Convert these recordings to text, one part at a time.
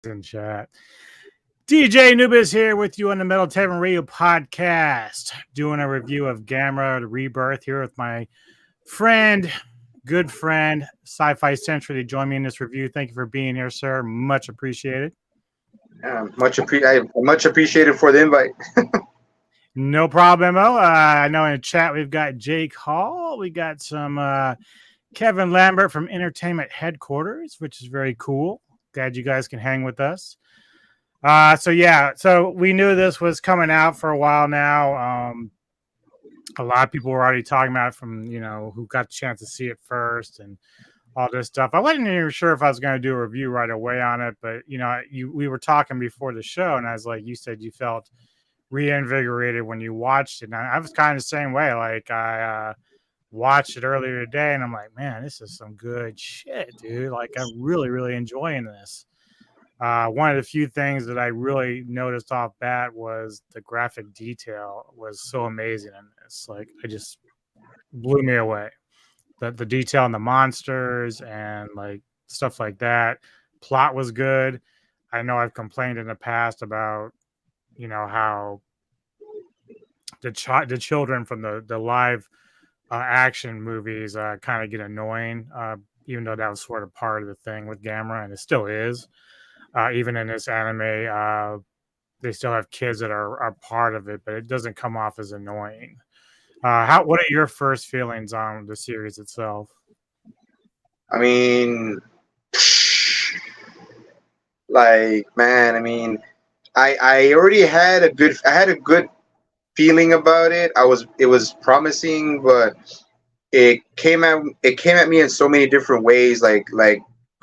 in chat. DJ Nubis here with you on the Metal Tavern Radio podcast, doing a review of Gamera the Rebirth here with my friend, good friend, Sci Fi Senty to join me in this review. Thank you for being here, sir. Much appreciated. I much appreciated for the invite. No problem. I know in the chat we've got Jake Hall. We got some Kevin Lambert from Entertainment Headquarters, which is very cool. Glad you guys can hang with us. So we knew this was coming out for a while now. A lot of people were already talking about it from, who got the chance to see it first and all this stuff. I wasn't even sure if I was going to do a review right away on it, but, we were talking before the show, and I was like, you said you felt reinvigorated when you watched it. And I was kind of the same way. Like, I watched it earlier today, and I'm like, man, this is some good shit, dude. Like, I'm really, really enjoying this. One of the few things that I really noticed off bat was the graphic detail was so amazing in this. Like, it just blew me away. The detail in the monsters and like stuff like that. Plot was good. I know I've complained in the past about, how the children from the live action movies kind of get annoying, even though that was sort of part of the thing with Gamera, and it still is. Even in this anime, they still have kids that are part of it, but it doesn't come off as annoying. What are your first feelings on the series itself? I mean, like, man, I mean, I already had a good feeling about it. It was promising, but it came at me in so many different ways, like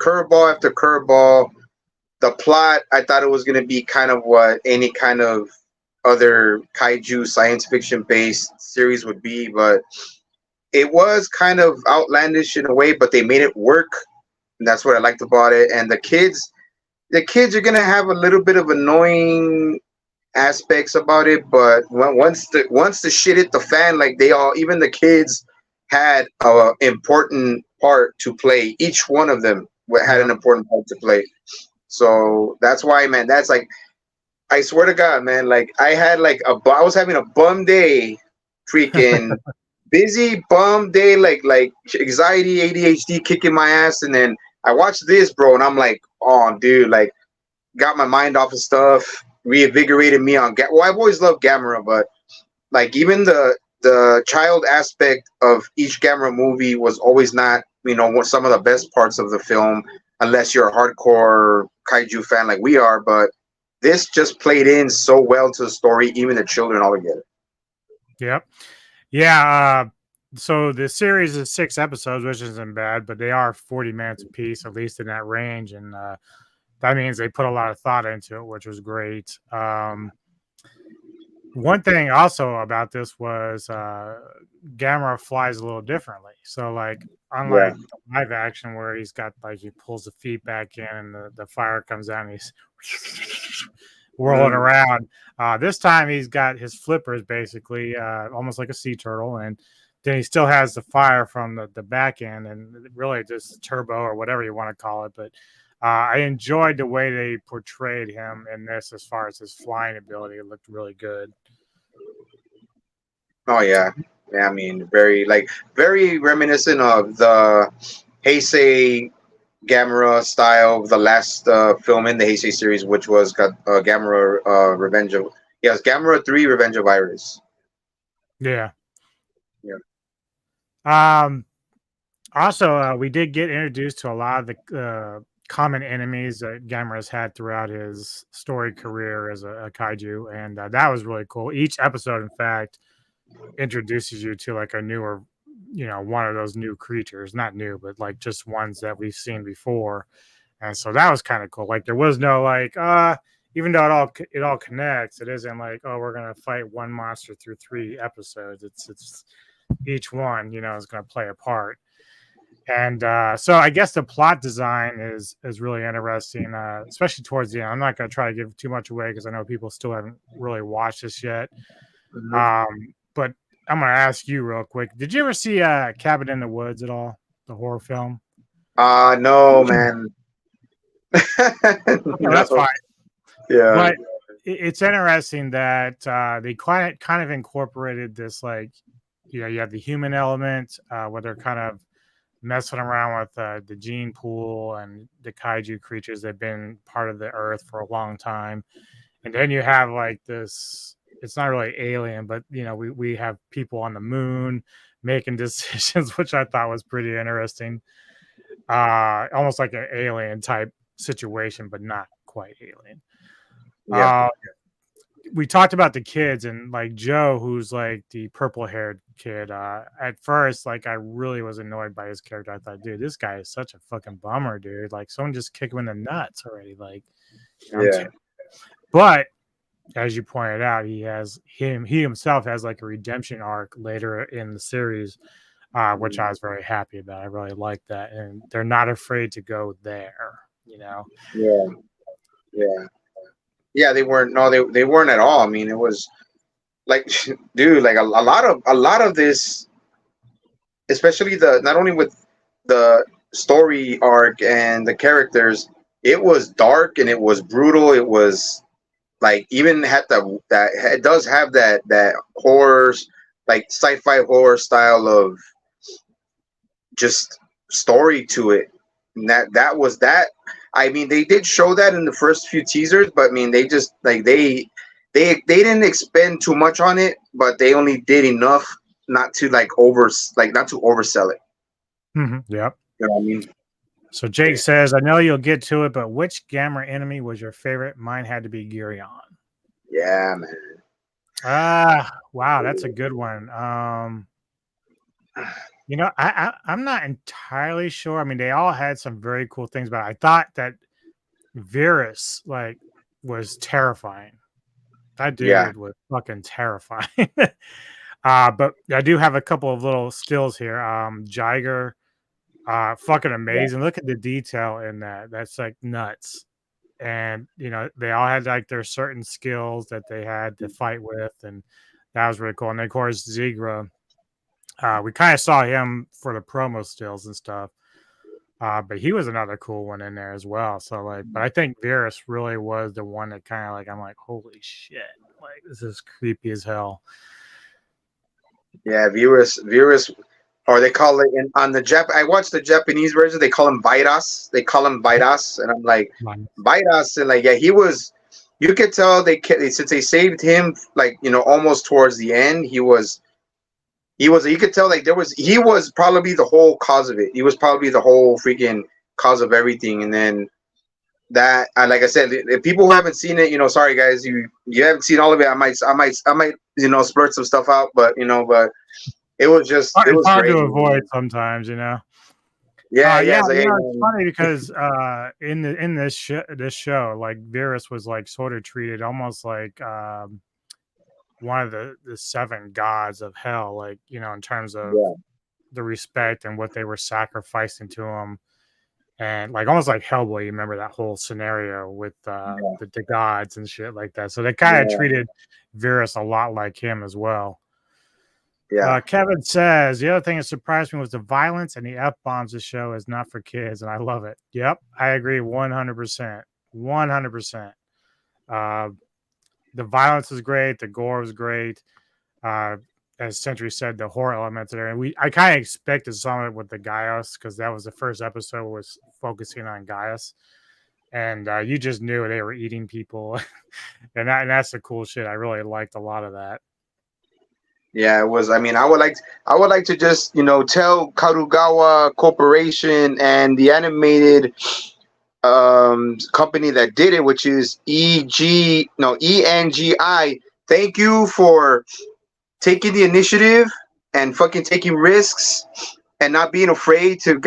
curveball after curveball. The plot, I thought it was going to be kind of what any kind of other kaiju science fiction based series would be, but it was kind of outlandish in a way, but they made it work. And that's what I liked about it. And the kids are going to have a little bit of annoying aspects about it, but once the shit hit the fan, like even the kids had an important part to play. Each one of them had an important part to play. So that's why, man, that's like, I swear to God, man, like I was having a bum day, freaking busy bum day, like anxiety, ADHD kicking my ass. And then I watched this, bro, and I'm like, oh, dude, like got my mind off of stuff, reinvigorated me on, well, I've always loved Gamera, but like even the child aspect of each Gamera movie was always not, some of the best parts of the film, unless you're a hardcore kaiju fan like we are, but this just played in so well to the story, even the children all together. Yep. Yeah. So the series is 6 episodes, which isn't bad, but they are 40 minutes apiece, at least in that range. And that means they put a lot of thought into it, which was great. One thing also about this was Gamera flies a little differently. So, like, unlike live action where he pulls the feet back in and the fire comes out and he's whirling around. This time he's got his flippers basically almost like a sea turtle, and then he still has the fire from the back end and really just turbo or whatever you want to call it. But I enjoyed the way they portrayed him in this as far as his flying ability. It looked really good. Oh, yeah. Yeah, I mean, very reminiscent of the Heisei Gamera style, the last film in the Heisei series, which was Gamera Gamera 3 Revenge of Iris. Yeah. Yeah. Also, we did get introduced to a lot of the common enemies that Gamera's had throughout his story career as a kaiju, and that was really cool. Each episode, in fact, introduces you to like a newer, one of those new creatures. Not new, but like just ones that we've seen before. And so that was kind of cool. Like there was no like, even though it all connects, it isn't like, oh, we're gonna fight one monster through 3 episodes. It's each one, is gonna play a part. And so I guess the plot design is really interesting, especially towards the end. I'm not going to try to give too much away because I know people still haven't really watched this yet. But I'm going to ask you real quick. Did you ever see Cabin in the Woods at all? The horror film? No, man. That's No. fine. Yeah. But it's interesting that they kind of incorporated this, like, you have the human element where they're kind of messing around with the gene pool and the kaiju creatures that have been part of the earth for a long time. And then you have like this, it's not really alien, but we have people on the moon making decisions, which I thought was pretty interesting. Almost like an alien type situation, but not quite alien. Yeah. Uh, we talked about the kids, and like Joe, who's like the purple haired kid. At first, like, I really was annoyed by his character. I thought, dude, this guy is such a fucking bummer, dude. Like, someone just kick him in the nuts already. Like, Yeah. but as you pointed out, he himself has like a redemption arc later in the series, which I was very happy about. I really like that, and they're not afraid to go there. Yeah. Yeah. Yeah. They weren't. No, they weren't at all. I mean, it was like, dude, like a lot of this, especially the not only with the story arc and the characters, it was dark and it was brutal. It was like even had that it does have that horror, like sci-fi horror style of just story to it. And that was that. I mean, they did show that in the first few teasers, but I mean, they just like they didn't expend too much on it, but they only did enough not to not to oversell it. Yep. You know what I mean? So Jake says, I know you'll get to it, but which Gamera enemy was your favorite? Mine had to be Gurion. Yeah, man. Wow, that's a good one. I'm not entirely sure. I mean, they all had some very cool things, but I thought that Virus was terrifying. That Yeah. dude was fucking terrifying. But I do have a couple of little stills here. Jiger, fucking amazing. Look at the detail in that. That's like nuts. And they all had like their certain skills that they had to fight with, and that was really cool. And then, of course, Zigra, we kind of saw him for the promo stills and stuff, but he was another cool one in there as well. So but I think Virus really was the one that kind of I'm like, holy shit, like, this is creepy as hell. Yeah, Virus, or they call it on the Jap. I watched the Japanese version. They call him Virus. They call him Virus, and I'm like, Virus, and like, yeah, he was. You could tell since they saved him, almost towards the end, he was. You could tell he was probably the whole cause of it. He was probably the whole freaking cause of everything, and then that, like I said, if people who haven't seen it, sorry guys, you haven't seen all of it. I might splurt some stuff out, but it was It's hard great. to avoid sometimes. Yeah, it's funny because in this show, like, Virus was like sort of treated almost like one of the seven gods of hell, like, in terms of the respect and what they were sacrificing to him. And like almost like Hellboy, you remember that whole scenario with the gods and shit like that. So they kind of treated Virus a lot like him as well. Yeah. Kevin says the other thing that surprised me was the violence and the F bombs. The show is not for kids, and I love it. Yep, I agree 100%. 100%. The violence is great. The gore was great. As Sentry said, the horror elements there, and I kind of expected some of it with the Gaius, because that was the first episode was focusing on Gaius, and you just knew they were eating people, and that's the cool shit. I really liked a lot of that. Yeah, it was. I mean, I would like to just tell Karugawa Corporation and the animated company that did it, which is ENGI. Thank you for taking the initiative and fucking taking risks and not being afraid to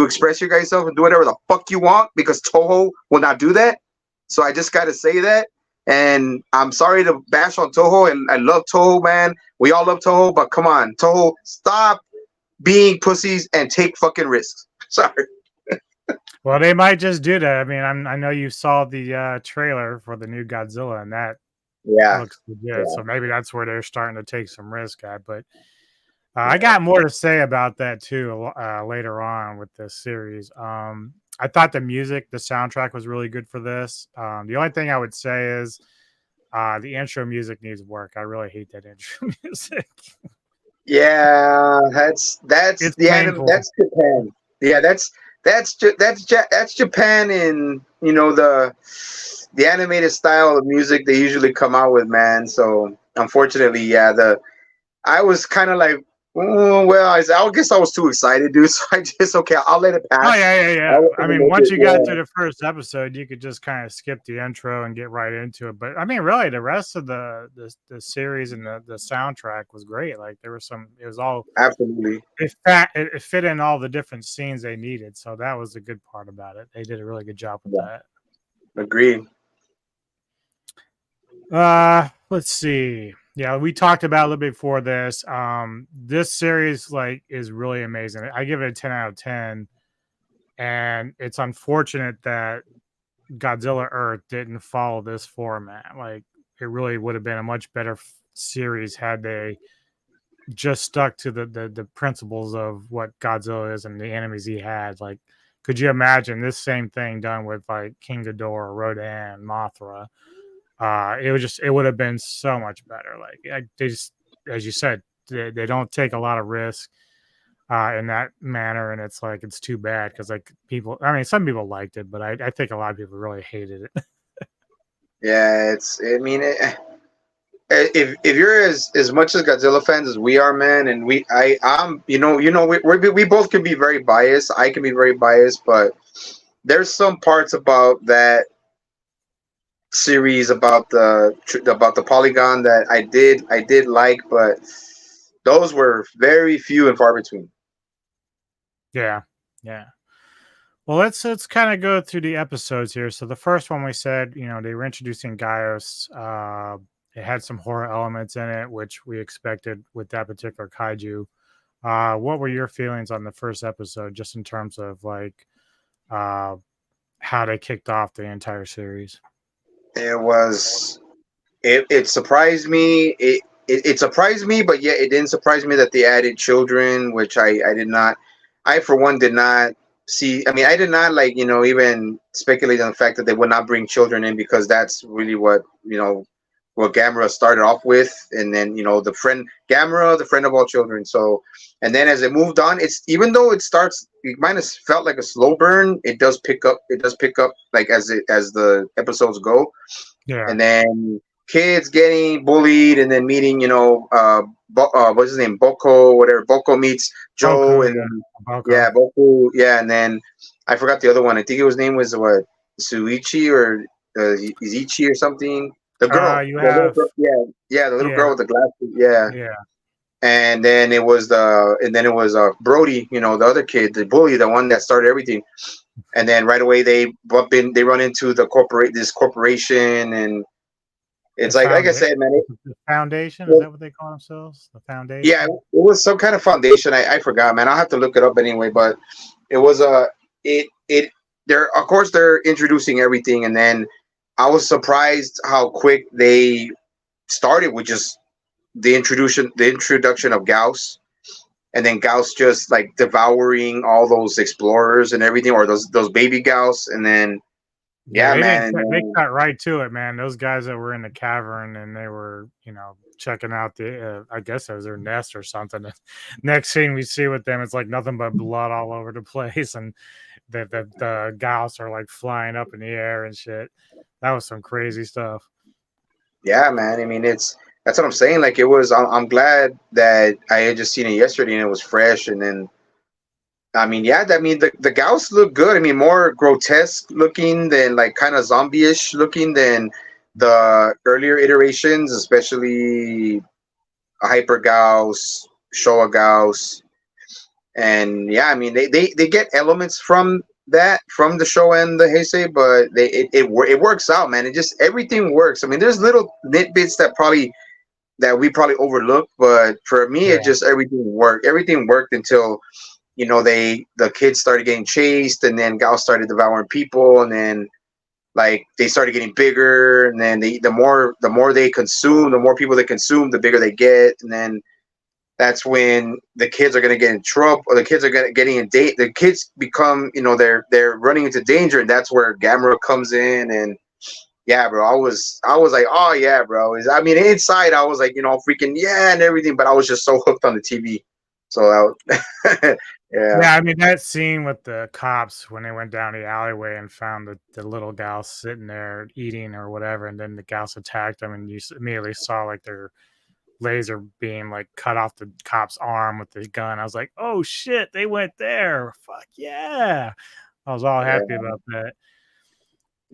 express your guys self and do whatever the fuck you want, because Toho will not do that. So I just got to say that. And I'm sorry to bash on Toho, and I love Toho, man. We all love Toho, but come on, Toho, stop being pussies and take fucking risks. Sorry. Well, they might just do that. I mean, I know you saw the trailer for the new Godzilla, and that looks legit. So maybe that's where they're starting to take some risk at. But I got more to say about that too later on with this series. I thought the music, the soundtrack was really good for this. The only thing I would say is the intro music needs work. I really hate that intro music. Yeah, that's It's the anime. painful. That's Japan. Yeah, that's Japan, and the animated style of music they usually come out with, man. So unfortunately, yeah, the I was kind of like, "Oh, well, I guess I was too excited, dude." So I just okay, I'll let it Oh pass. yeah, yeah, yeah. I'll let I them mean, make once it. you got Yeah, through the first episode, you could just kind of skip the intro and get right into it. But I mean, really, the rest of the series and the soundtrack was great. Like there was some, it was all absolutely. it fit in all the different scenes they needed. So that was the good part about it. They did a really good job with Yeah, that. agreed. Let's see. Yeah, we talked about a little bit before this. This series like is really amazing. I give it a 10 out of 10, and it's unfortunate that Godzilla Earth didn't follow this format. Like it really would have been a much better series had they just stuck to the principles of what Godzilla is and the enemies he had. Like, could you imagine this same thing done with like King Ghidorah, Rodan, Mothra? It would have been so much better. Like they just, as you said, they don't take a lot of risk in that manner, and it's like it's too bad because like people, I mean, some people liked it, but I think a lot of people really hated it. Yeah, it's. I mean, if you're as much as Godzilla fans as we are, man, and I'm, we both can be very biased. I can be very biased, but there's some parts about that series about the polygon that I did like, but those were very few and far between. Yeah, yeah. Well, let's kind of go through the episodes here. So the first one we said, they were introducing Gaius. It had some horror elements in it, which we expected with that particular kaiju. What were your feelings on the first episode, just in terms of like uh, how they kicked off the entire series? It was it surprised me. It surprised me, but yet it didn't surprise me that they added children, which I did not. I for one did not see. I mean, I did not like even speculate on the fact that they would not bring children in because that's really what Gamera started off with, and then the friend Gamera, the friend of all children. So, and then as it moved on, it's even though it might have felt like a slow burn. It does pick up. It does pick up like as the episodes go, Yeah. and then kids getting bullied, and then meeting what's his name, Boko, whatever. Boko meets Joe, Boko, and yeah. then Boko. yeah, Boko, yeah, and then I forgot the other one. I think his name was what, Suichi or Izichi or something. The girl, You the little have, girl, yeah, yeah, the little yeah, girl with the glasses, yeah. yeah. And then it was Brody, the other kid, the bully, the one that started everything. And then right away they run into this corporation, and The it's like I found said, man. the foundation, is that what they call themselves? The Yeah, it foundation? was some kind of foundation. I forgot, man. I'll have to look it up anyway. But it was it they're, of course, they're introducing everything, and then I was surprised how quick they started with just the introduction of Gauss, and then Gauss just like devouring all those explorers and everything, or those baby Gauss, and then Yeah, yeah, they didn't. man, and They then cut right to it, man. Those guys that were in the cavern and they were, checking out the. I guess it was their nest or something. Next thing we see with them, it's like nothing but blood all over the place, and the gauss are like flying up in the air and shit. That was some crazy stuff. yeah, man. I mean, that's what I'm saying. Like it was. I'm glad that I had just seen it yesterday and it was fresh. And then I mean, yeah. I mean, the Gauss look good. I mean, more grotesque looking than like kind of zombie-ish looking than the earlier iterations, especially Hyper Gauss, Showa Gauss, and yeah. I mean, they get elements from the show and the Heisei, but it works out, man. It just everything works. I mean, there's little nitbits that we probably overlook, but for me, it Yeah, just everything worked. Everything worked until the kids started getting chased, and then Gauss started devouring people, and then like they started getting bigger, and then the more they consume, the more people they consume, the bigger they get, and then that's when the kids are gonna get in trouble, or the kids are getting in date. The kids become, they're running into danger, and that's where Gamera comes in. And yeah, bro, I was like, oh yeah, bro. I mean, inside I was like, freaking yeah and everything, but I was just so hooked on the TV. So that, yeah, Yeah, I mean that scene with the cops when they went down the alleyway and found the little gal sitting there eating or whatever, and then the gals attacked them, and you immediately saw like their laser beam like cut off the cop's arm with the gun. I was like, oh shit, they went there. Fuck yeah. I was all happy yeah, about that.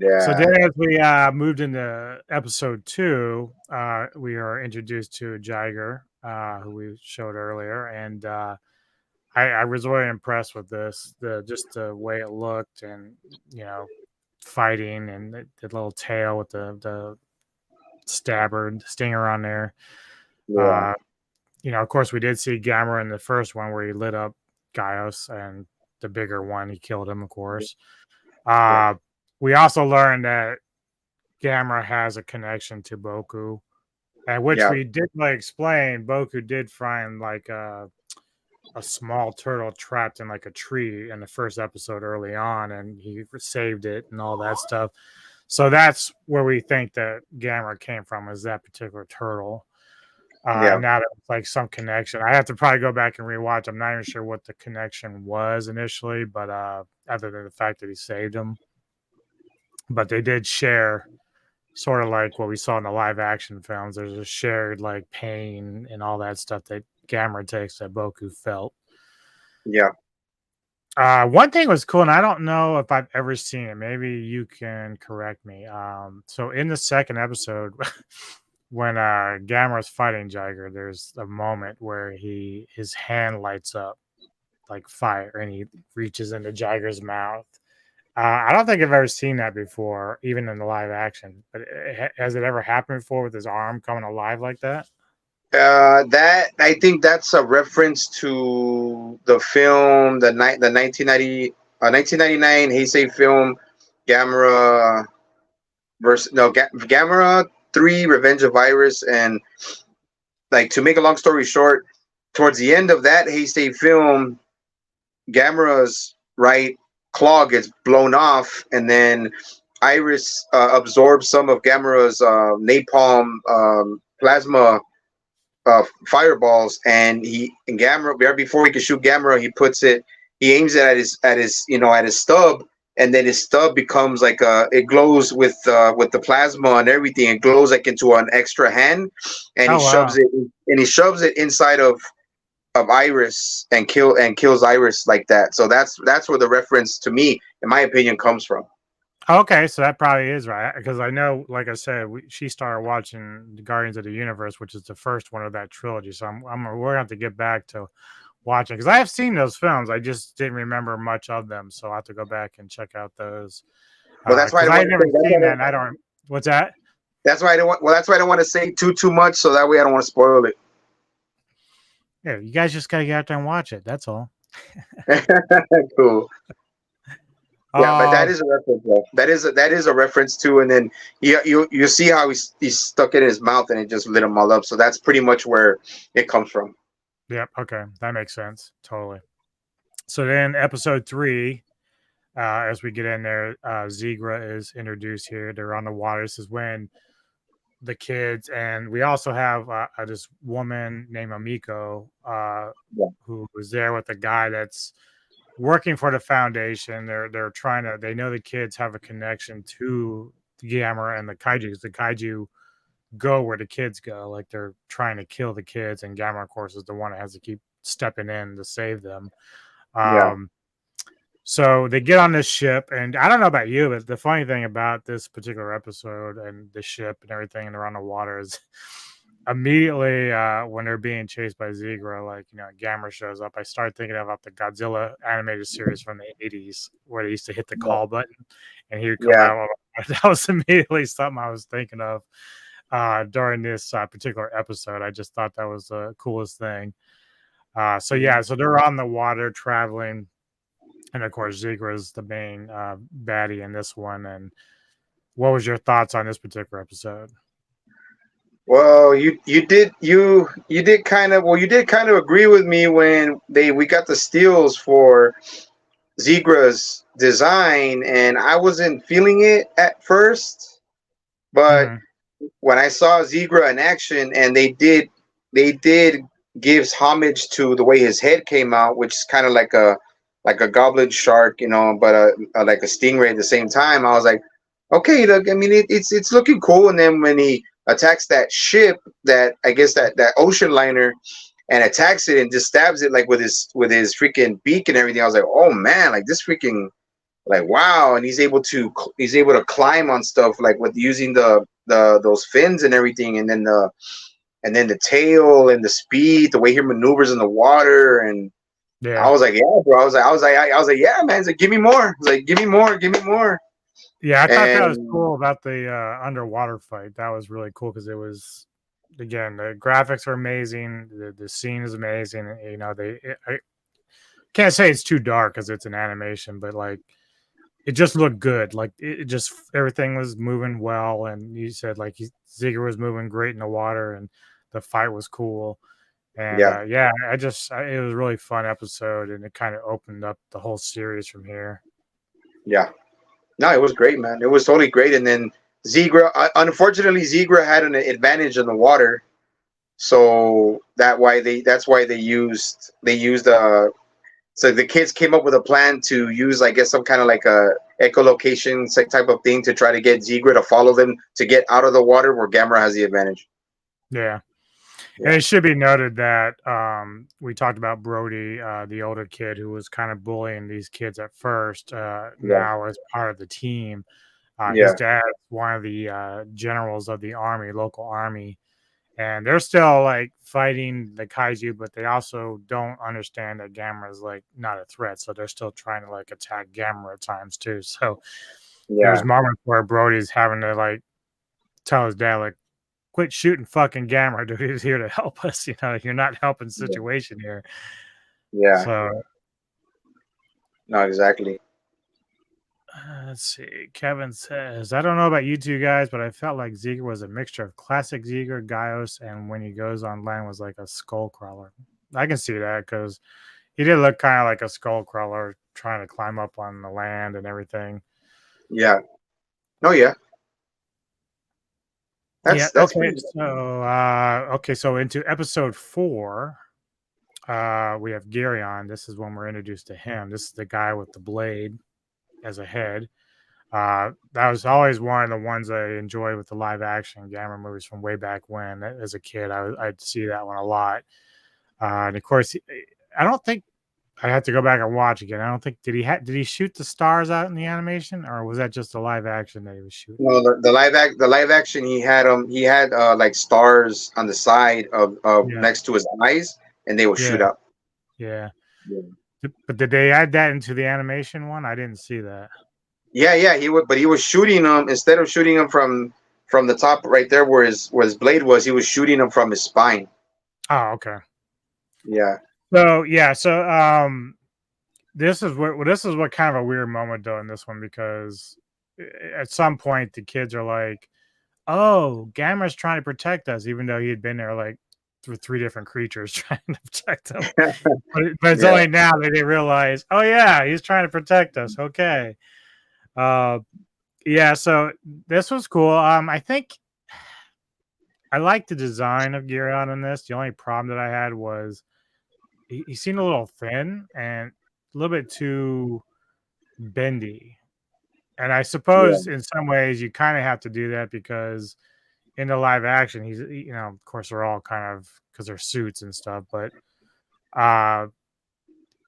So yeah, then as we moved into episode 2, we are introduced to Jiger, who we showed earlier, and I was really impressed with this, just the way it looked, and you know, fighting, and the little tail with the stinger on there. yeah, Uh, of course, we did see Gamera in the first one where he lit up Gaius, and the bigger one, he killed him, of course. yeah, Uh, we also learned that Gamera has a connection to Boku, and which yeah, we didn't like explain. Boku did find like a small turtle trapped in like a tree in the first episode early on, and he saved it and all that stuff. So that's where we think that Gamera came from, is that particular turtle. yeah. And now that it's like some connection, I have to probably go back and rewatch. I'm not even sure what the connection was initially, but other than the fact that he saved him, but they did share sort of like what we saw in the live action films. There's a shared like pain and all that stuff that Gamera takes that Boku felt. Yeah. One thing was cool, and I don't know if I've ever seen it. Maybe you can correct me. So in the second episode, when Gamera's fighting Jiger, there's a moment where his hand lights up like fire, and he reaches into Jiger's mouth. I don't think I've ever seen that before, even in the live action. But has it ever happened before with his arm coming alive like that? That I think that's a reference to the film, the 1999 Heisei film, Gamera versus no Gamera 3, Revenge of Virus. And like, to make a long story short, towards the end of that Heisei film, Gamera's right claw gets blown off, and then Iris absorbs some of Gamera's napalm plasma fireballs, and Gamera, right before he can shoot Gamera, he aims it at his stub, and then his stub becomes like it glows with the plasma and everything. It glows like into an extra hand, and Oh wow. he shoves it inside of Iris, and kills Iris like that. So that's where the reference, to me, in my opinion, comes from. Okay, so that probably is right, because I know, like I said, she started watching the Guardians of the Universe, which is the first one of that trilogy. So we're gonna have to get back to watching, because I have seen those films. I just didn't remember much of them, so I will have to go back and check out those. Well, that's why I Because don't I had want to never say. That's seen why I that, don't, and I don't. What's that? that's why I don't want. Well, that's why I don't want to say too much, so that way I don't want to spoil it. Yeah, you guys just gotta get out there and watch it. That's all. Cool. Yeah, but that Um, is a reference, though. That is a reference too. And then you see how he stuck it in his mouth, and it just lit him all up. So that's pretty much where it comes from. yep. Okay, that makes sense. Totally. So then, episode 3, as we get in there, Zigra is introduced here. They're on the water. This is when the kids, and we also have this woman named Amiko, Yeah, who was there with a guy that's working for the foundation. They're trying to. They know the kids have a connection to the Gamera and the kaiju. The kaiju go where the kids go. Like, they're trying to kill the kids, and Gamera, of course, is the one that has to keep stepping in to save them. yeah, Um, so they get on this ship, and I don't know about you, but the funny thing about this particular episode and the ship and everything, and they're on the water, is immediately when they're being chased by Zigra, like, Gamera shows up. I started thinking about the Godzilla animated series from the 80s, where they used to hit the yeah, call button and he would come yeah. out. That was immediately something I was thinking of during this particular episode. I just thought that was the coolest thing. So yeah, so they're on the water traveling, and of course Zigra is the main baddie in this one. And what was your thoughts on this particular episode? Well, you did kind of agree with me when we got the steals for Zegra's design, and I wasn't feeling it at first, but Hmm. when I saw Zegra in action, and they did gives homage to the way his head came out, which is kind of like a goblet shark, but like a stingray at the same time. I was like, okay, look, I mean, it's looking cool. And then when he attacks that ship, that I guess that ocean liner, and attacks it and just stabs it like with his freaking beak and everything, I was like, oh man, like this freaking, like, wow. And he's able to climb on stuff, like with using the those fins and everything, and then the tail and the speed, the way he maneuvers in the water. And I Yeah. was like, yeah, bro. I was like, yeah, man. It's like, give me more. It's like, give me more, give me more. Yeah, I thought that was And cool about the underwater fight. That was really cool because it was, again, the graphics are amazing. The scene is amazing. I can't say it's too dark because it's an animation, but like it just looked good. Like it just everything was moving well, and you said like Ziggler was moving great in the water, and the fight was cool. And yeah, yeah, it was a really fun episode, and it kind of opened up the whole series from here. yeah. No, it was great, man. It was totally great. And then unfortunately, Zegra had an advantage in the water, so that's why they used. So the kids came up with a plan to use, I guess, some kind of like a echolocation type of thing to try to get Zegra to follow them to get out of the water where Gamera has the advantage. Yeah. And Yeah, it should be noted that we talked about Brody, the older kid who was kind of bullying these kids at first. yeah, Now, as part of the team, his yeah, dad's one of the generals of the army, local army, and they're still like fighting the kaiju, but they also don't understand that Gamma is like not a threat, so they're still trying to like attack Gamma at times too. So there's yeah, moments where Brody's having to like tell his dad like, quit shooting fucking Gamera, dude. He's here to help us. You're not helping the yeah, situation here. yeah. So No, exactly. let's see. Kevin says, I don't know about you two guys, but I felt like Ziegler was a mixture of classic Ziegler, Gaios, and when he goes on land was like a skull crawler. I can see that because he did look kind of like a skull crawler trying to climb up on the land and everything. Yeah. No, yeah. Yeah. That's Okay. pretty. So into episode 4, we have Gary on. This is when we're introduced to him. This is the guy with the blade as a head. That was always one of the ones I enjoyed with the live action Gamera movies from way back when. As a kid, I'd see that one a lot. And of course, I don't think I had to go back and watch again. I don't think did he shoot the stars out in the animation, or was that just a live action that he was shooting? No, the live action, he had like stars on the side of Yeah, next to his eyes, and they would yeah, shoot up. yeah. Yeah. But did they add that into the animation one? I didn't see that. Yeah, yeah, but he was shooting them instead of shooting them from the top right there where his blade was. He was shooting them from his spine. Oh, okay. Yeah, So yeah, this is what kind of a weird moment though in this one because at some point the kids are like, "Oh, Gamera's trying to protect us," even though he had been there like through 3 different creatures trying to protect them. But it's yeah. only now that they realize, "Oh yeah, he's trying to protect us." Okay. Uh, yeah. So this was cool. I think I like the design of Gyrion in this. The only problem that I had was he seemed a little thin and a little bit too bendy. And I Yeah. suppose in some ways you kind of have to do that because in the live action, of course they're all kind of because they're suits and stuff, but I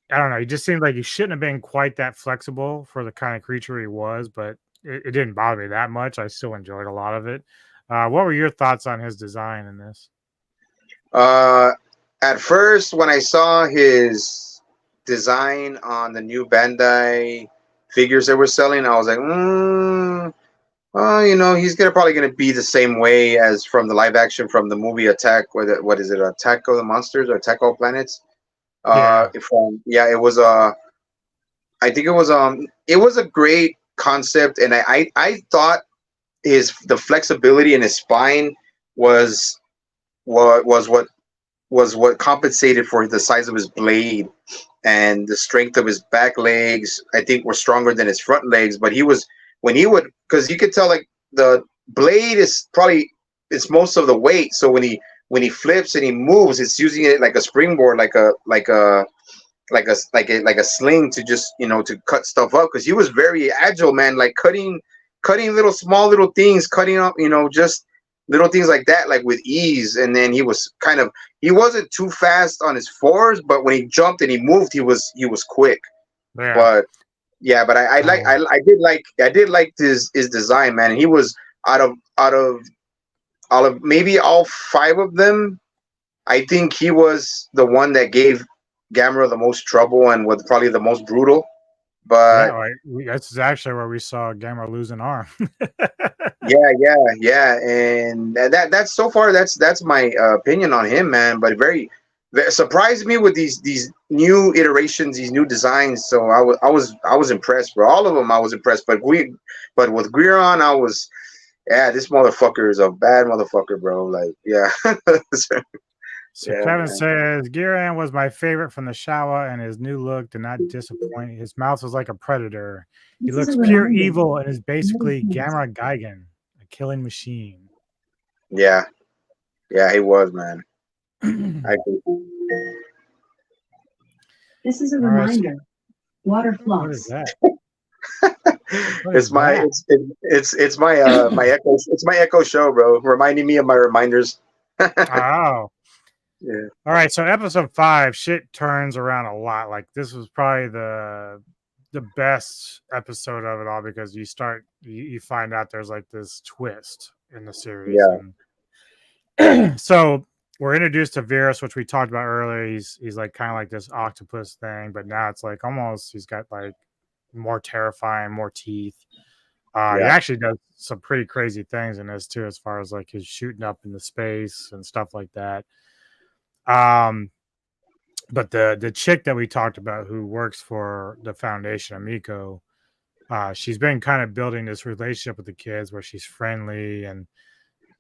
don't know. He just seemed like he shouldn't have been quite that flexible for the kind of creature he was, but it didn't bother me that much. I still enjoyed a lot of it. What were your thoughts on his design in this? Uh, at first, when I saw his design on the new Bandai figures they were selling, I was like, he's probably gonna be the same way as from the live action from the movie Attack. What is it? Attack of the Monsters or Attack of Planets? Yeah, It was I think it was a great concept, and I thought the flexibility in his spine was what was what compensated for the size of his blade and the strength of his back legs. I think were stronger than his front legs. But he was when he would because you could tell like the blade is probably it's most of the weight. So when he flips and he moves, it's using it like a springboard, like a sling to just to cut stuff up because he was very agile, man. Like cutting little small little things, cutting up just little things like that, like with ease. And then he wasn't too fast on his fours, but when he jumped and he moved, he was quick. Yeah. But yeah, but I did like his design, man. And he was out of maybe all five of them. I think he was the one that gave Gamera the most trouble and was probably the most brutal. But that's actually where we saw Gamera lose an arm. yeah, and that's so far that's my opinion on him, man. But very surprised me with these new iterations, these new designs. So I was impressed, bro. All of them I was impressed, but with Guiron I was. Yeah, this motherfucker is a bad motherfucker, bro. Like, yeah. So yeah, Kevin says Giran was my favorite from the Shawa, and his new look did not disappoint. His mouth was like a predator. He looks pure evil and is basically Gamera Gigan, a killing machine. Yeah, he was, man. I agree. This is a reminder. Water floss. What is that? It's my echo. It's my echo show, bro. Reminding me of my reminders. Oh. Yeah. All right. So episode 5, shit turns around a lot. Like this was probably the best episode of it all because you find out there's like this twist in the series. Yeah. And so we're introduced to Virus, which we talked about earlier. He's like kind of like this octopus thing, but now it's like almost he's got like more terrifying, more teeth. He actually does some pretty crazy things in this too, as far as like his shooting up into space and stuff like that. But the chick that we talked about who works for the foundation, Amiko, she's been kind of building this relationship with the kids where she's friendly and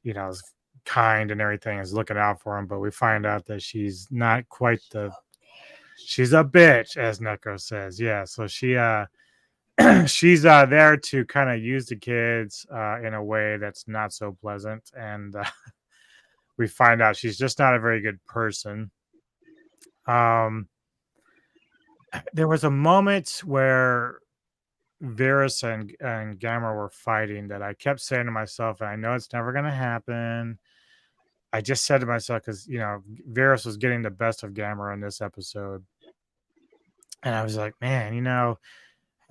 is kind and everything, is looking out for them. But we find out that she's not quite she's a bitch, as Neko says. Yeah, so she's there to kind of use the kids in a way that's not so pleasant, and we find out she's just not a very good person. There was a moment where Virus and Gamera were fighting that I kept saying to myself, and I know it's never going to happen. I just said to myself, because Virus was getting the best of Gamera in this episode, and I was like, man,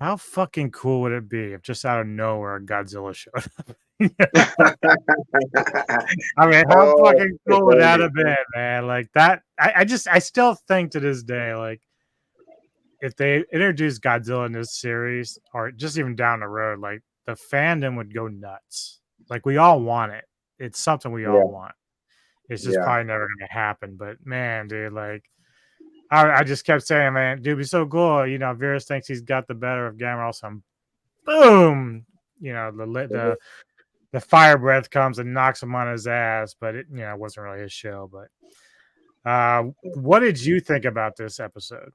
how fucking cool would it be if just out of nowhere Godzilla showed up? I mean, how fucking cool would that have been, man? Like that, I still think to this day, like if they introduced Godzilla in this series, or just even down the road, like the fandom would go nuts. Like we all want it. It's something we all want. It's just probably never gonna happen. But man, dude, like I just kept saying, man, dude, it'd be so cool. Virus thinks he's got the better of Gamera. Also, boom, the fire breath comes and knocks him on his ass. But it, wasn't really his show. But what did you think about this episode?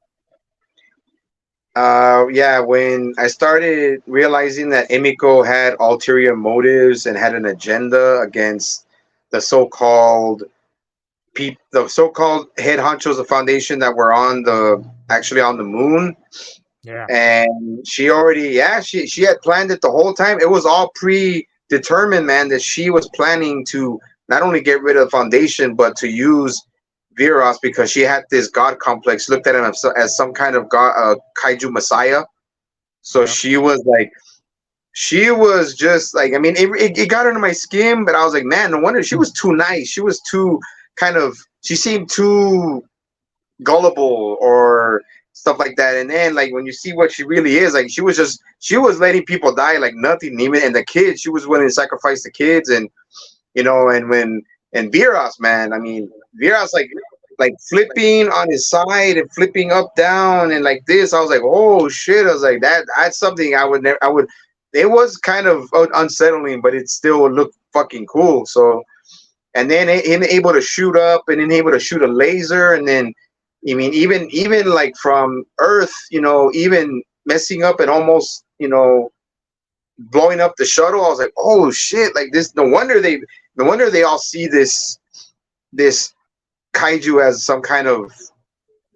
When I started realizing that Emiko had ulterior motives and had an agenda against the so-called head honchos of the foundation that were actually on the moon. Yeah. And she already, she had planned it the whole time. It was all predetermined, man, that she was planning to not only get rid of the foundation, but to use Viras because she had this god complex, looked at him as some kind of god, kaiju messiah. So she was just like, I mean, it got under my skin, but I was like, man, no wonder she was too nice. She was too she seemed too gullible or stuff like that. And then like when you see what she really is, like she was letting people die like nothing, even, and the kids, she was willing to sacrifice the kids. And and Viras, man, I mean, Viras like flipping on his side and flipping up down and like this, I was like, oh shit. I was like, that's something I would it was kind of unsettling, but it still looked fucking cool. So, and then able to shoot up, and then able to shoot a laser, and then I mean even like from Earth, even messing up and almost blowing up the shuttle. I was like, oh shit! Like this, no wonder they all see this kaiju as some kind of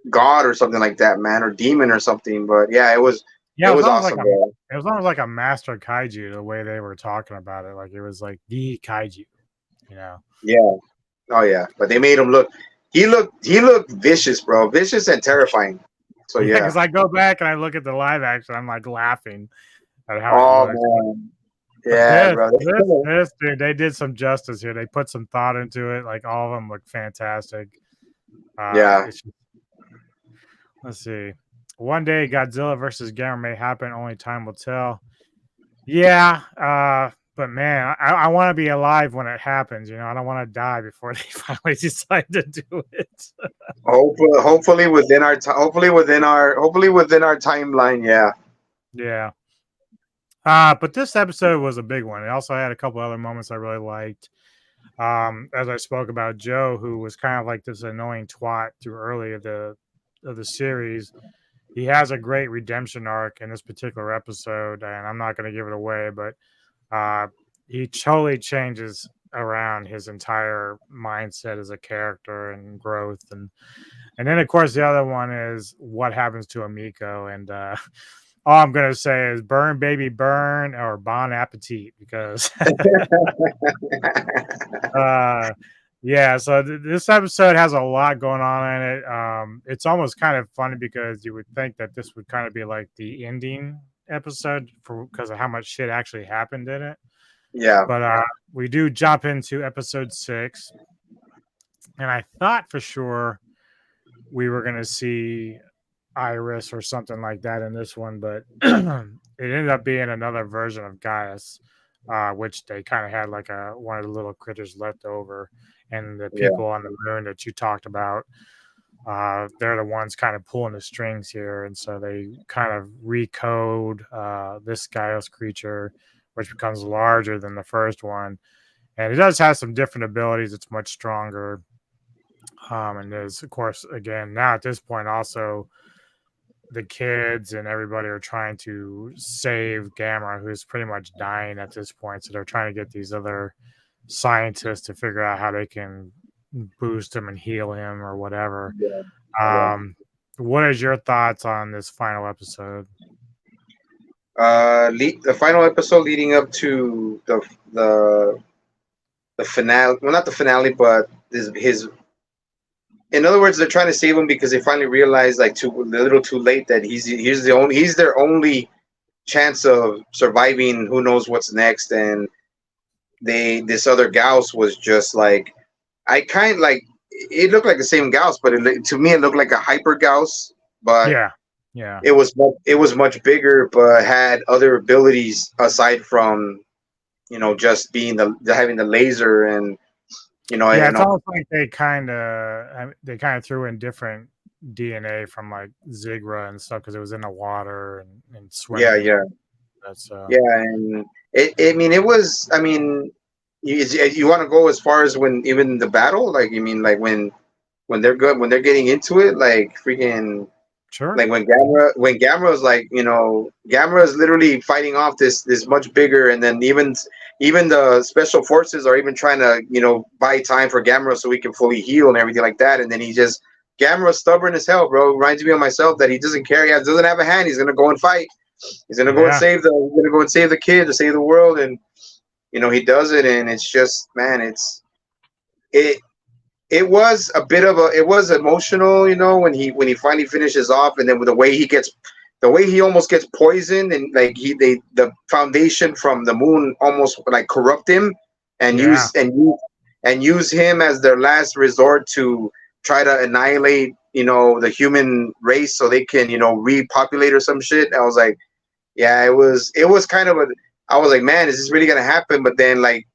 god or something like that, man, or demon or something. But yeah, it was awesome, bro. It was almost like a master kaiju the way they were talking about it. Like it was like the kaiju, Yeah. Oh yeah, but they made him look. He looked vicious, bro. Vicious and terrifying. So yeah. Because I go back and I look at the live action, I'm like laughing at how it looks. Man. Yeah, bro. This dude, they did some justice here. They put some thought into it. Like all of them look fantastic. Yeah. Let's see. One day, Godzilla versus Gamera may happen. Only time will tell. Yeah, but man, I want to be alive when it happens. I don't want to die before they finally decide to do it. Hopefully within our timeline. Yeah. Yeah. But this episode was a big one. It also had a couple other moments I really liked. As I spoke about Joe, who was kind of like this annoying twat through early of the series. He has a great redemption arc in this particular episode, and I'm not going to give it away, but he totally changes around his entire mindset as a character and growth, and then of course the other one is what happens to Amiko, and all I'm going to say is burn baby burn or bon appetit, because yeah, so this episode has a lot going on in it. It's almost kind of funny because you would think that this would kind of be like the ending episode because of how much shit actually happened in it. Yeah. But we do jump into episode 6, and I thought for sure we were going to see Iris or something like that in this one, but it ended up being another version of Gaius, which they kind of had like one of the little critters left over. And the people on the moon that you talked about, they're the ones kind of pulling the strings here. And so they kind of recode this Gaius creature, which becomes larger than the first one. And it does have some different abilities. It's much stronger. And there's, of course, again, now at this point, also the kids and everybody are trying to save Gamera, who's pretty much dying at this point. So they're trying to get these other scientists to figure out how they can boost him and heal him or whatever. What is your thoughts on this final episode? The final episode leading up to the finale. Well, not the finale, but his. In other words, they're trying to save him because they finally realized, like, a little too late, that he's their only chance of surviving. Who knows what's next? And this other Gauss was just like, it looked like the same Gauss, but to me it looked like a hyper Gauss. But yeah, it was much bigger, but had other abilities aside from just being having the laser and it's almost like they kind of threw in different DNA from like Zigra and stuff because it was in the water and swimming. Yeah. That's and it was. I mean, you want to go as far as when even the battle, like you mean like when they're good, when they're getting into it, like freaking. Sure. Like when Gamera is like, Gamera is literally fighting off this much bigger, and then even the special forces are even trying to buy time for Gamera so he can fully heal and everything like that. And then Gamera's stubborn as hell, bro. Reminds me of myself that he doesn't care. He doesn't have a hand. He's gonna go and fight. He's gonna go and save the kid to save the world, and he does it. And it's just, man, it was a bit of it was emotional, when he finally finishes off, and then with the way he almost gets poisoned, and like the foundation from the moon almost like corrupt him and use him as their last resort to try to annihilate, the human race so they can, repopulate or some shit. I was like, yeah, it was kind of I was like, man, is this really gonna happen? But then like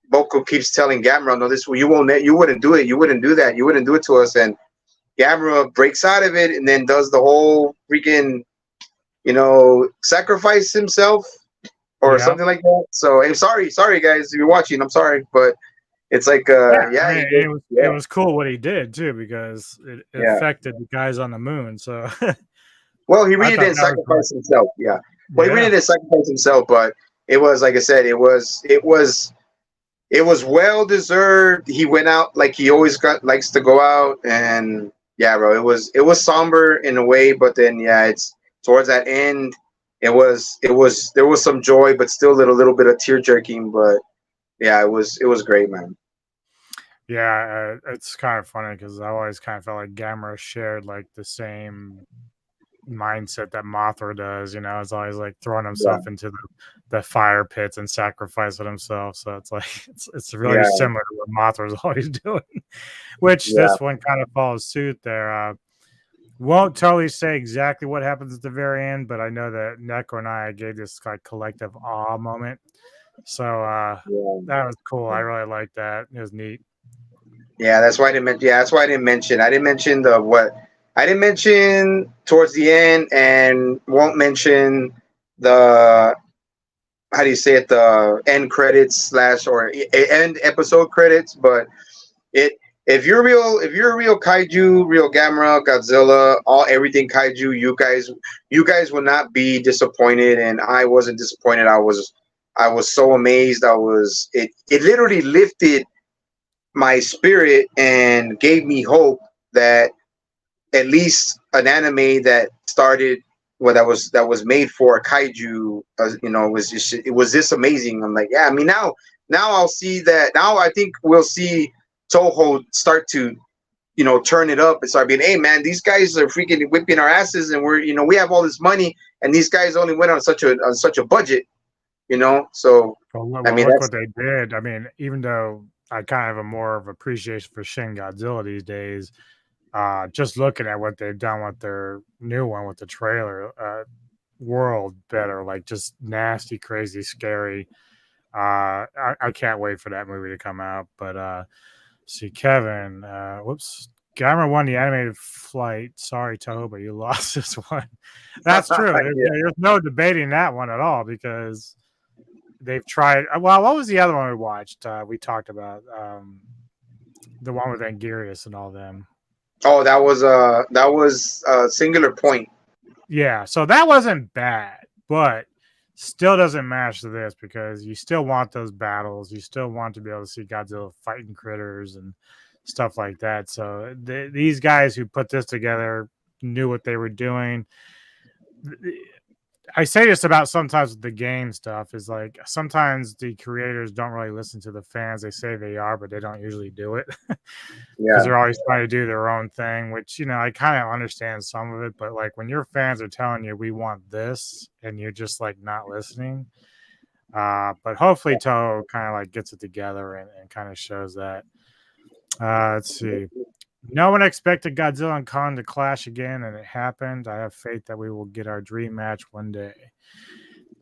Boko keeps telling Gamera, no, you wouldn't do it. You wouldn't do that. You wouldn't do it to us. And Gamera breaks out of it and then does the whole freaking, sacrifice himself or something like that. So I'm sorry guys, if you're watching, I'm sorry. But It's like I mean, he just, it was cool what he did too because it yeah. affected the guys on the moon. So Well, he I really thought didn't that was cool. sacrifice himself. Yeah. Well, he really Yeah. didn't sacrifice himself, but it was like I said, it was well deserved. He went out like he always likes to go out, and yeah, bro, it was somber in a way, but then yeah, it's towards that end. It was there was some joy, but still a little bit of tear jerking. But yeah, it was great, man. Yeah, it's kind of funny because I always kind of felt like Gamera shared like the same mindset that Mothra does. You know, it's always like throwing Yeah, himself into the fire pits and sacrificing himself. So it's like it's really yeah, similar to what Mothra's always doing, which yeah, this one kind of follows suit there. Won't totally say exactly what happens at the very end, but I know that Neko and I gave this like collective awe moment. So yeah. that was cool. I really liked that. It was neat. Yeah, that's why I didn't mention. Yeah, that's why I didn't mention. I didn't mention the what. I didn't mention towards the end, and won't mention the how do you say it, the end credits slash or end episode credits. But it if you're a real kaiju, real Gamera, Godzilla, all everything kaiju, you guys will not be disappointed, and I wasn't disappointed. I was so amazed. It literally lifted my spirit and gave me hope that at least an anime that started well that was made for a kaiju was just it was this amazing. I'm like, yeah, I mean, now I'll see that. Now I think we'll see Toho start to turn it up and start being, hey man, these guys are freaking whipping our asses, and we're we have all this money, and these guys only went on such a budget. So I Well, mean look what that's they did. I mean, even though I kind of have a more of appreciation for Shin Godzilla these days, just looking at what they've done with their new one with the trailer, world better, like just nasty, crazy, scary. I can't wait for that movie to come out. But see, Kevin, whoops. Gamera won the animated flight. Sorry, Toho, but you lost this one. That's true. yeah. There's no debating that one at all because they've tried. Well, what was the other one we watched? We talked about the one with Angirius and all them. Oh, that was Singular Point. Yeah, so that wasn't bad, but still doesn't match this because you still want those battles. You still want to be able to see Godzilla fighting critters and stuff like that. So these guys who put this together knew what they were doing. I say this about sometimes with the game stuff is like sometimes the creators don't really listen to the fans. They say they are, but they don't usually do it because Yeah, they're always trying to do their own thing, which, I kind of understand some of it. But like when your fans are telling you, we want this, and you're just like not listening. But hopefully Toho kind of like gets it together and kind of shows that. Let's see. No one expected Godzilla and Kong to clash again, and it happened. I have faith that we will get our dream match one day.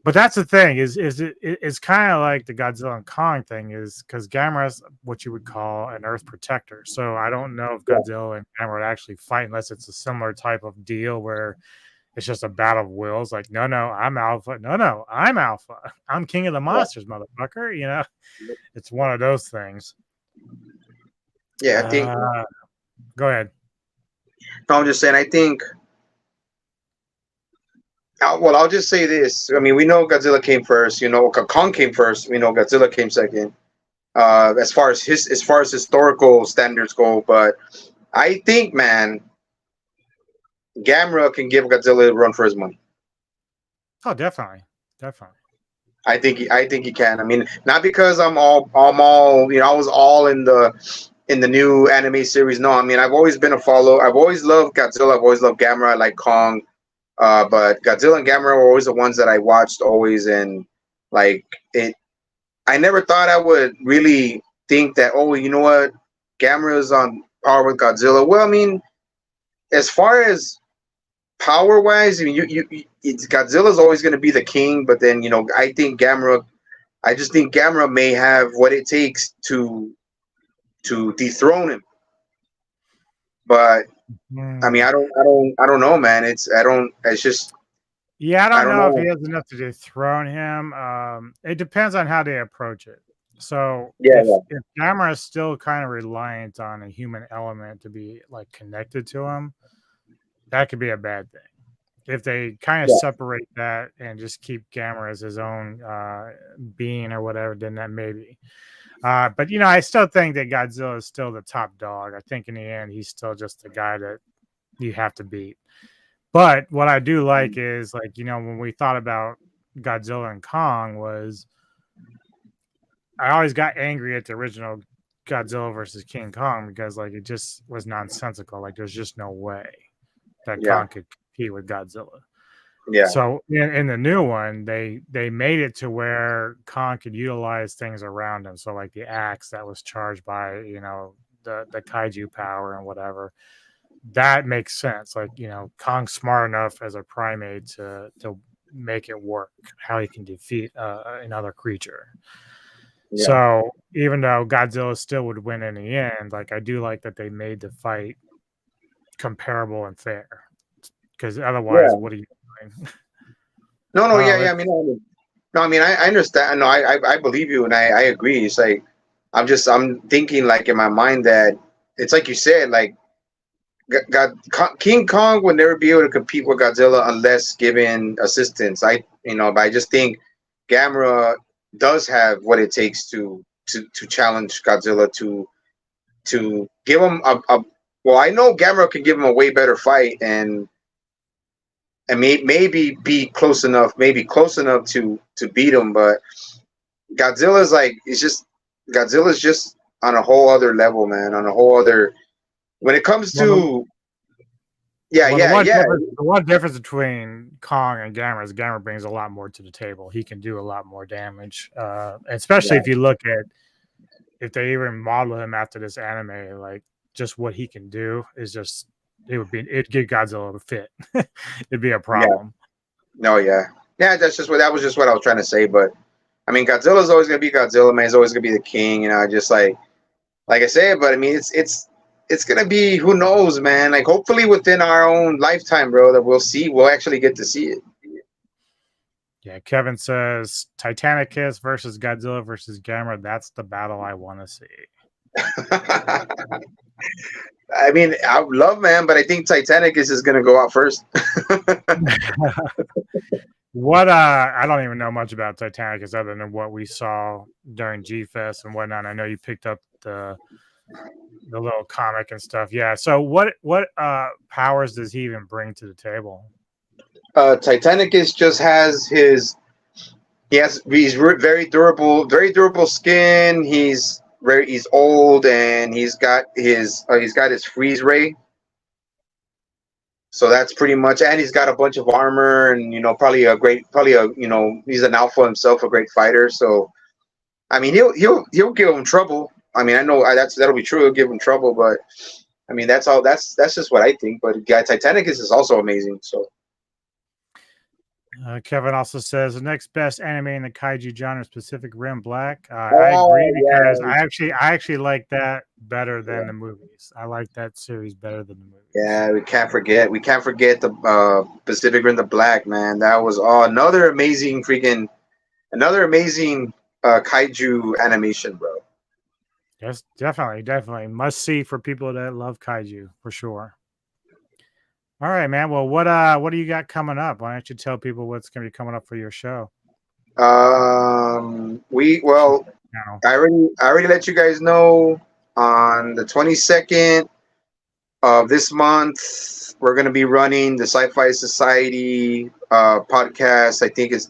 But that's the thing it's kind of like the Godzilla and Kong thing is because Gamera's what you would call an Earth protector. So I don't know if Godzilla and Gamera would actually fight unless it's a similar type of deal where it's just a battle of wills. Like, no, I'm Alpha. No, I'm Alpha. I'm king of the monsters, motherfucker. It's one of those things. yeah. I think. Go ahead. No, I'm just saying. I think. Well, I'll just say this. I mean, we know Godzilla came first. Kong came first. We know Godzilla came second. As far as historical standards go, but I think, man, Gamera can give Godzilla a run for his money. Oh, definitely. I think he can. I mean, not because I'm all I was all in the new anime series. No, I mean, I've always been a follow. I've always loved Godzilla. I've always loved Gamera. I like Kong. But Godzilla and Gamera were always the ones that I watched always, and like it. I never thought I would really think that. Oh, you know what? Gamera's on par with Godzilla. Well, I mean, as far as power wise, I mean, Godzilla's always going to be the king. But then I think Gamera. I just think Gamera may have what it takes to dethrone him. But I mean, I don't know, man. It's just. Yeah, I I don't don't know if he know. has enough to dethrone him. It depends on how they approach it. So Yeah, if Gamera is still kind of reliant on a human element to be like connected to him, that could be a bad thing. If they kind of yeah, separate that and just keep Gamera as his own being or whatever, then that maybe. But I still think that Godzilla is still the top dog. I think in the end, he's still just the guy that you have to beat. But what I do like is like when we thought about Godzilla and Kong was I always got angry at the original Godzilla versus King Kong because like it just was nonsensical. Like there's just no way that yeah, Kong could compete with Godzilla. yeah, So in the new one, they made it to where Kong could utilize things around him. So like the axe that was charged by the kaiju power and whatever. That makes sense. Like Kong's smart enough as a primate to make it work. How he can defeat another creature. yeah, So even though Godzilla still would win in the end, like I do like that they made the fight comparable and fair. Because otherwise, yeah. what are you doing? No, no, yeah, yeah. Let's I mean, no, I mean, I understand. No, I believe you, and I agree. It's like I'm thinking like in my mind that it's like you said, like King Kong would never be able to compete with Godzilla unless given assistance. But I just think Gamera does have what it takes to challenge Godzilla to give him a well, I know Gamera can give him a way better fight and maybe be close enough to beat him, but Godzilla's like Godzilla's just on a whole other level, man, on a whole other when it comes well, the, to yeah, well, the yeah, one yeah, difference the one difference between Kong and Gamera is Gamera brings a lot more to the table. He can do a lot more damage, especially yeah, if you look at if they even model him after this anime, like just what he can do is just it'd give Godzilla a fit. It'd be a yeah. problem. No, yeah, yeah. That was just what I was trying to say. But I mean, Godzilla's always gonna be Godzilla, man. He's always gonna be the king, just like I said. But I mean, it's gonna be who knows, man. Like hopefully within our own lifetime, bro, that we'll actually get to see it. Yeah, Kevin says Titanicus versus Godzilla versus Gamera. That's the battle I want to see. I mean, I would love, man, but I think Titanic is just gonna go out first. What I don't even know much about Titanicus other than what we saw during G Fest and whatnot. I know you picked up the little comic and stuff. Yeah. So what powers does he even bring to the table? Titanicus just has very durable skin. He's old and he's got his freeze ray. So that's pretty much, and he's got a bunch of armor, and he's an alpha himself, a great fighter. So I mean, he'll give him trouble. I mean, I know that'll be true. He'll give him trouble, but I mean, that's all. That's just what I think. But yeah, Titanicus is also amazing. So Kevin also says the next best anime in the kaiju genre is Pacific Rim Black. I oh agree because yeah, I actually like that better than yeah, the movies. I like that series better than the movies. yeah. We can't forget the Pacific Rim the Black, man. That was another amazing kaiju animation, bro. Yes, definitely must see for people that love kaiju for sure. All right, man. Well, what do you got coming up? Why don't you tell people what's going to be coming up for your show? I already let you guys know on the 22nd of this month we're gonna be running the Sci-Fi Society podcast. I think it's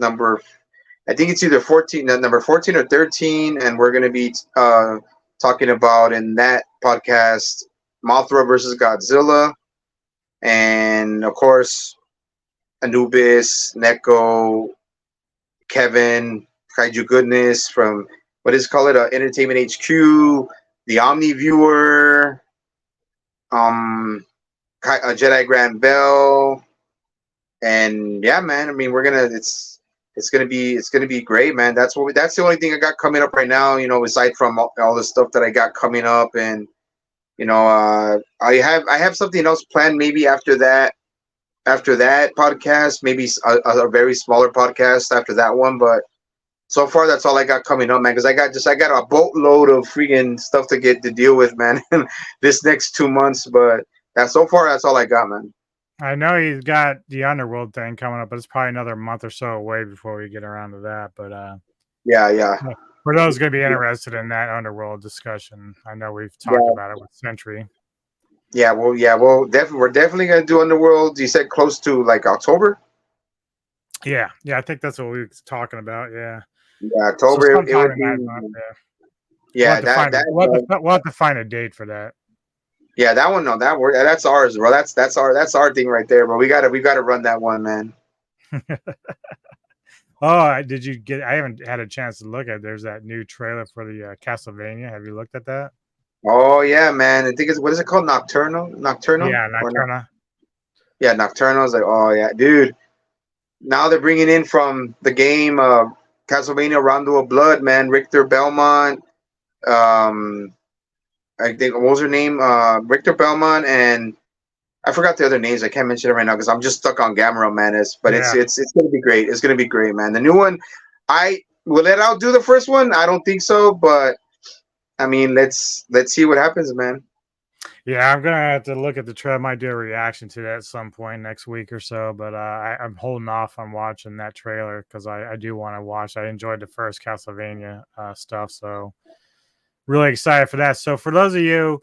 either number 14 or 13, and we're gonna be talking about in that podcast Mothra versus Godzilla, and of course Anubis, Neko, Kevin, Kaiju Goodness from what is called Entertainment HQ, the Omni Viewer, Jedi Grand Bell, and yeah, man. I mean, it's gonna be great, man. That's the only thing I got coming up right now. Aside from all the stuff that I got coming up, and I have something else planned maybe after that podcast, maybe a very smaller podcast after that one, but so far that's all I got coming up, man. Because I got a boatload of freaking stuff to deal with, man. This next 2 months, but so far that's all I got, man. I know he's got the Underworld thing coming up, but it's probably another month or so away before we get around to that. But yeah. For those going to be interested in that Underworld discussion, I know we've talked about it with Sentry. Yeah, well, we're definitely gonna do Underworld. You said close to like October. Yeah, I think that's what we were talking about. Yeah, October. So it would be. Yeah, we'll have to find a date for that. Yeah, that one. No, that's ours, bro. That's our thing right there, bro. We gotta run that one, man. Oh, did you get? I haven't had a chance to look at. There's that new trailer for the Castlevania. Have you looked at that? Oh yeah, man. I think what is it called? Nocturnal. Yeah, Nocturna. Yeah, Nocturnal. I was like, oh yeah, dude. Now they're bringing in from the game Castlevania Rondo of Blood, man. Richter Belmont. I think what was her name? Richter Belmont, and I forgot the other names. I can't mention it right now because I'm just stuck on Gamera, man. It's gonna be great. It's gonna be great, man. The new one, will it outdo the first one? I don't think so, but I mean, let's see what happens, man. Yeah, I'm gonna have to look at the trailer. I might do a reaction to that at some point next week or so. But I'm holding off on watching that trailer because I do want to watch. I enjoyed the first Castlevania stuff, so really excited for that. So for those of you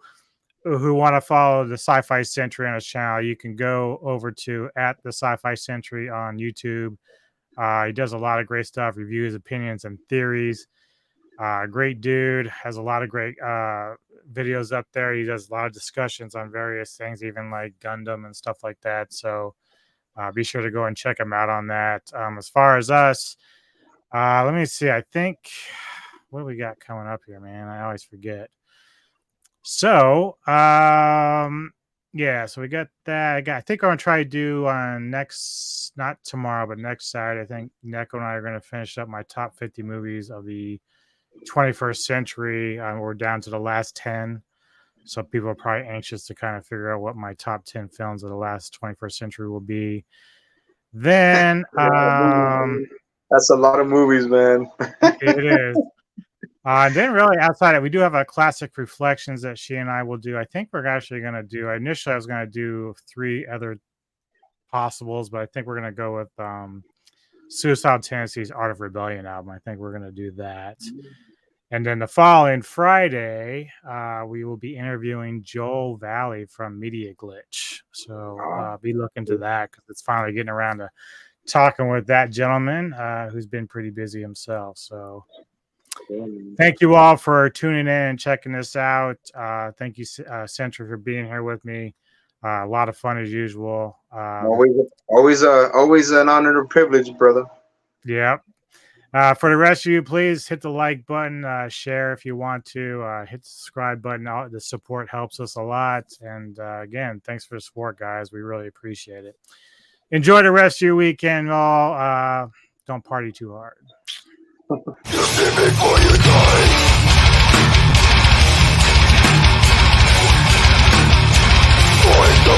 who want to follow the Sci Fi Senty on his channel, you can go over to @ the Sci Fi Senty on YouTube. He does a lot of great stuff, reviews, opinions, and theories. Great dude, has a lot of great videos up there. He does a lot of discussions on various things, even like Gundam and stuff like that. So be sure to go and check him out on that. As far as us, let me see. I think, what do we got coming up here, man? I always forget. So, yeah, so we got that. I think I'm going to try to do on not tomorrow, but next Saturday. I think Neko and I are going to finish up my top 50 movies of the 21st century. We're down to the last 10. So people are probably anxious to kind of figure out what my top 10 films of the last 21st century will be. Then, that's a lot of movies, man. It is. Then really outside it, we do have a classic reflections that she and I will do. I think we're actually going to do, initially I was going to do 3 other possibles, but I think we're going to go with Suicidal Tendencies Art of Rebellion album. I think we're going to do that. And then the following Friday, we will be interviewing Joel Valley from Media Glitch. So be looking to that because it's finally getting around to talking with that gentleman who's been pretty busy himself. So thank you all for tuning in and checking this out. Thank you, Sentry, for being here with me. A lot of fun as usual. Always an honor and a privilege, brother. Yep. For the rest of you, please hit the like button, share if you want to, hit the subscribe button. The support helps us a lot. And again, thanks for the support, guys. We really appreciate it. Enjoy the rest of your weekend, all. Don't party too hard. Just be before you die. Find the